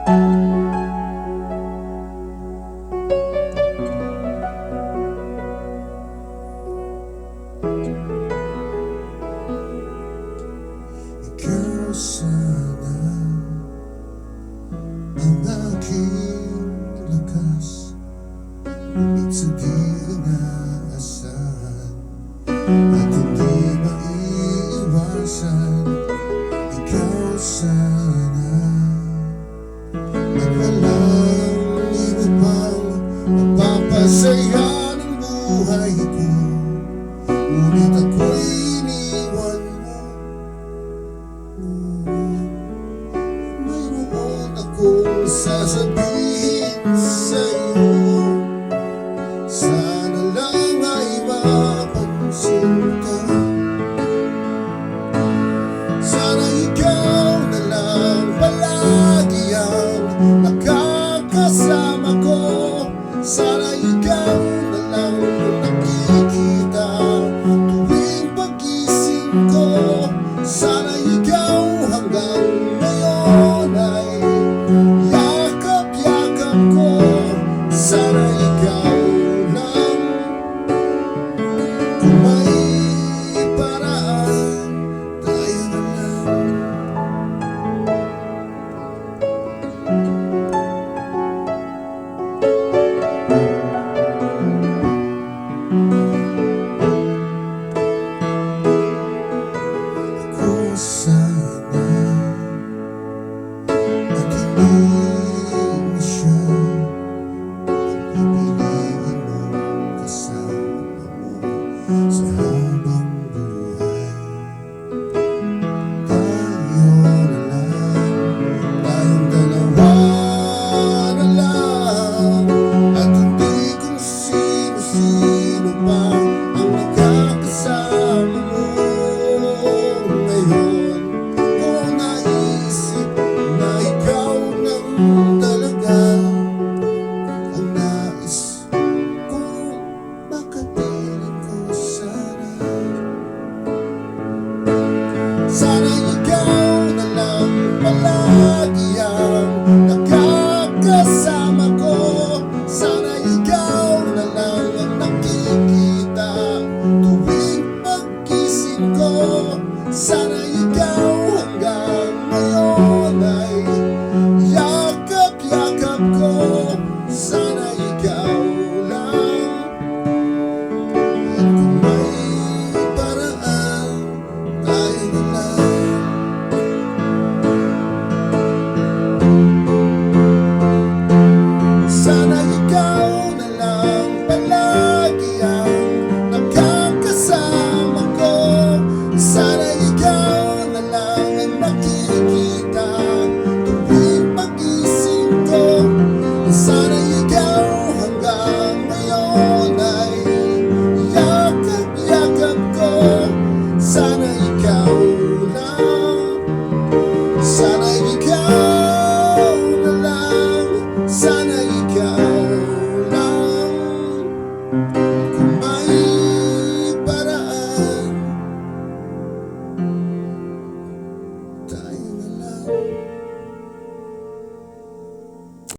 Ikaw sana ang aking lakas, ngunit sa di inaasahan at hindi maiiwasan. Ikaw sana at walang iba pang magpapasaya ng buhay ko, ngunit ako'y iniwan mo. Mayroon akong sasabihin sa'yo, sana lang ay mapansin ka. Sana ikaw na lang palagi ang nakakasama ko. Sana ikaw na lang nakikita tuwing pagising ko. Sana ikaw hanggang ngayon ay yakap-yakap ko. Sana ikaw lang, kung may paraan, tayo na lang. Ako sana